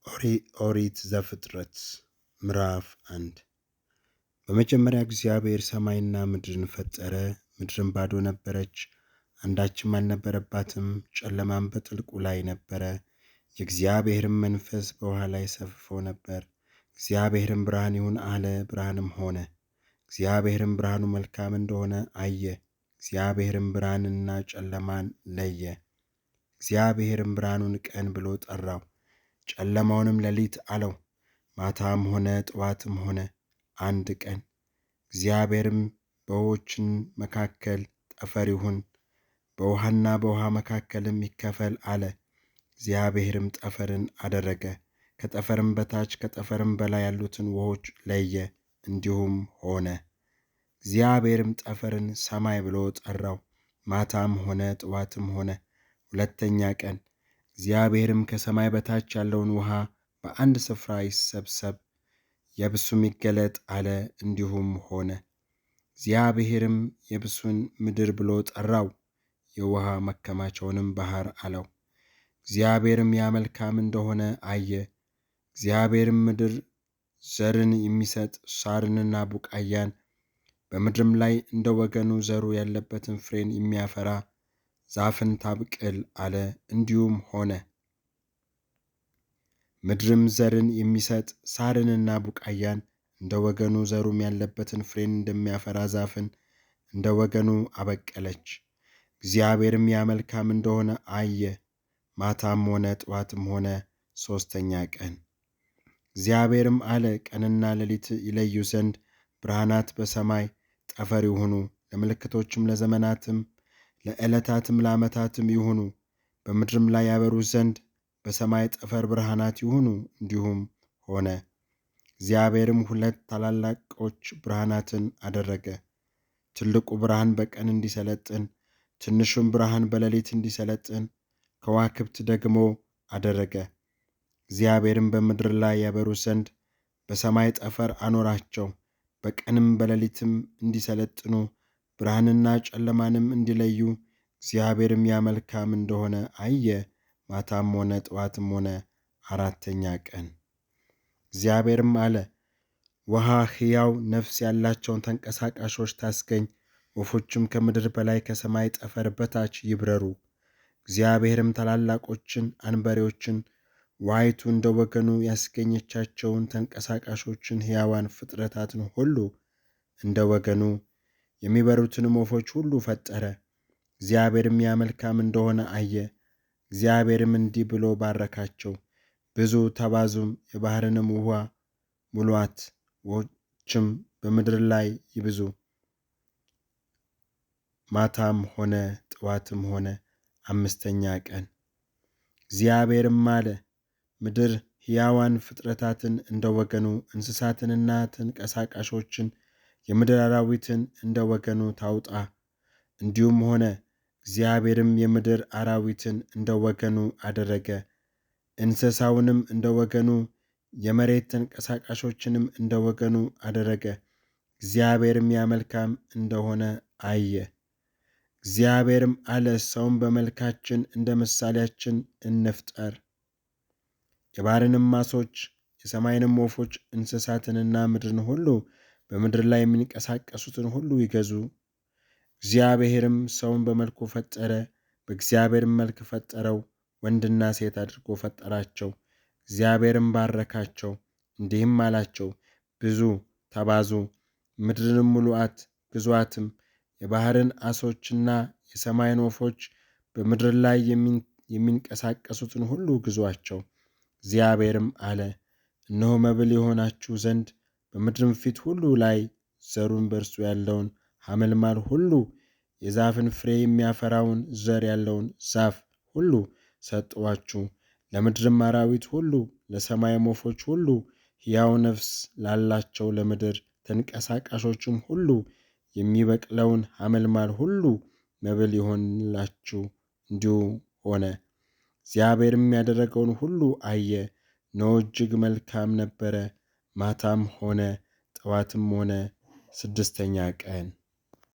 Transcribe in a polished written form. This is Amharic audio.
ኦሪት ዘፍጥረት ምዕራፍ 1 በመጀመሪያ እግዚአብሔር ሰማይና ምድርን ፈጠረ። ምድርም ባዶ ነበረች፣ አንዳችም አልነበረባትም። ጨለማም በጥልቁ ላይ ነበረ፣ የእግዚአብሔርም መንፈስ በውኃ ላይ ሰፍፎ ነበር። እግዚአብሔርም ብርሃን ይሁን አለ፣ ብርሃንም ሆነ። እግዚአብሔርም ብርሃኑ መልካም እንደሆነ አየ። እግዚአብሔርም ብርሃንንና ጨለማን ለየ። እግዚአብሔርም ብርሃኑን ቀን ብሎ ጠራው፣ ጨለማውንም ሌሊት አለው። ማታም ሆነ ጠዋትም ሆነ አንድ ቀን። እግዚአብሔርም በውኆችን መካከል ጠፈር ይሁን፣ በውኃና በውኃ መካከልም ይከፈል አለ። እግዚአብሔርም ጠፈርን አደረገ፣ ከጠፈርም በታች ከጠፈርም በላይ ያሉትን ውኆች ለየ። እንዲሁም ሆነ። እግዚአብሔርም ጠፈርን ሰማይ ብሎ ጠራው። ማታም ሆነ ጠዋትም ሆነ ሁለተኛ ቀን። እግዚአብሔርም ከሰማይ በታች ያለውን ውኃ በአንድ ስፍራ ይሰብሰብ፣ የብሱም ይገለጥ አለ። እንዲሁም ሆነ። እግዚአብሔርም የብሱን ምድር ብሎ ጠራው፣ የውኃ መከማቻውንም ባሕር አለው። እግዚአብሔርም ያ መልካም እንደሆነ አየ። እግዚአብሔርም ምድር ዘርን የሚሰጥ ሣርንና ቡቃያን፣ በምድርም ላይ እንደ ወገኑ ዘሩ ያለበትን ፍሬን የሚያፈራ ዛፍን ታብቅል አለ። እንዲሁም ሆነ። ምድርም ዘርን የሚሰጥ ሣርንና ቡቃያን፣ እንደ ወገኑ ዘሩም ያለበትን ፍሬን እንደሚያፈራ ዛፍን እንደ ወገኑ አበቀለች። እግዚአብሔርም ያ መልካም እንደሆነ አየ። ማታም ሆነ ጠዋትም ሆነ ሦስተኛ ቀን። እግዚአብሔርም አለ፣ ቀንና ሌሊት ይለዩ ዘንድ ብርሃናት በሰማይ ጠፈር ይሁኑ፣ ለምልክቶችም፣ ለዘመናትም፣ ለዕለታትም፣ ለዓመታትም ይሁኑ። በምድርም ላይ ያበሩ ዘንድ በሰማይ ጠፈር ብርሃናት ይሁኑ። እንዲሁም ሆነ። እግዚአብሔርም ሁለት ታላላቆች ብርሃናትን አደረገ፣ ትልቁ ብርሃን በቀን እንዲሰለጥን፣ ትንሹም ብርሃን በሌሊት እንዲሰለጥን፣ ከዋክብት ደግሞ አደረገ። እግዚአብሔርም በምድር ላይ ያበሩ ዘንድ በሰማይ ጠፈር አኖራቸው፣ በቀንም በሌሊትም እንዲሰለጥኑ፣ ብርሃንና ጨለማንም እንዲለዩ። እግዚአብሔርም ያ መልካም እንደሆነ አየ። ማታም ሆነ ጠዋትም ሆነ አራተኛ ቀን። እግዚአብሔርም አለ፣ ውኃ ሕያው ነፍስ ያላቸውን ተንቀሳቃሾች ታስገኝ፣ ወፎችም ከምድር በላይ ከሰማይ ጠፈር በታች ይብረሩ። እግዚአብሔርም ታላላቆችን አንበሬዎችን፣ ዋይቱ እንደ ወገኑ ያስገኘቻቸውን ተንቀሳቃሾችን ሕያዋን ፍጥረታትን ሁሉ እንደ ወገኑ የሚበሩትንም ወፎች ሁሉ ፈጠረ። እግዚአብሔርም ያ መልካም እንደሆነ አየ። እግዚአብሔርም እንዲህ ብሎ ባረካቸው፣ ብዙ ተባዙም፣ የባሕርንም ውኃ ሙሉአት፣ ውኆችም በምድር ላይ ይብዙ። ማታም ሆነ ጠዋትም ሆነ አምስተኛ ቀን። እግዚአብሔርም አለ፣ ምድር ሕያዋን ፍጥረታትን እንደ ወገኑ፣ እንስሳትንና ተንቀሳቃሾችን፣ የምድር አራዊትን እንደ ወገኑ ታውጣ። እንዲሁም ሆነ። እግዚአብሔርም የምድር አራዊትን እንደ ወገኑ አደረገ፣ እንስሳውንም እንደ ወገኑ፣ የመሬት ተንቀሳቃሾችንም እንደ ወገኑ አደረገ። እግዚአብሔርም ያ መልካም እንደሆነ አየ። እግዚአብሔርም አለ፣ ሰውን በመልካችን እንደ ምሳሌያችን እንፍጠር፣ የባሕርንም ዓሦች፣ የሰማይንም ወፎች፣ እንስሳትንና ምድርን ሁሉ፣ በምድር ላይ የሚንቀሳቀሱትን ሁሉ ይገዙ። እግዚአብሔርም ሰውን በመልኩ ፈጠረ፣ በእግዚአብሔርም መልክ ፈጠረው፣ ወንድና ሴት አድርጎ ፈጠራቸው። እግዚአብሔርም ባረካቸው፣ እንዲህም አላቸው፣ ብዙ ተባዙ፣ ምድርንም ሙሉአት፣ ግዙአትም፣ የባሕርን ዓሦችና የሰማይን ወፎች፣ በምድር ላይ የሚንቀሳቀሱትን ሁሉ ግዙአቸው። እግዚአብሔርም አለ፣ እነሆ መብል የሆናችሁ ዘንድ በምድርም ፊት ሁሉ ላይ ዘሩን በእርሱ ያለውን ሐመልማል ሁሉ፣ የዛፍን ፍሬ የሚያፈራውን ዘር ያለውን ዛፍ ሁሉ ሰጠኋችሁ። ለምድርም አራዊት ሁሉ፣ ለሰማይም ወፎች ሁሉ፣ ሕያው ነፍስ ላላቸው ለምድር ተንቀሳቃሾችም ሁሉ የሚበቅለውን ሐመልማል ሁሉ መብል ይሆንላችሁ። እንዲሁ ሆነ። እግዚአብሔርም ያደረገውን ሁሉ አየ፣ እነሆ እጅግ መልካም ነበረ። ማታም ሆነ ጠዋትም ሆነ ስድስተኛ ቀን።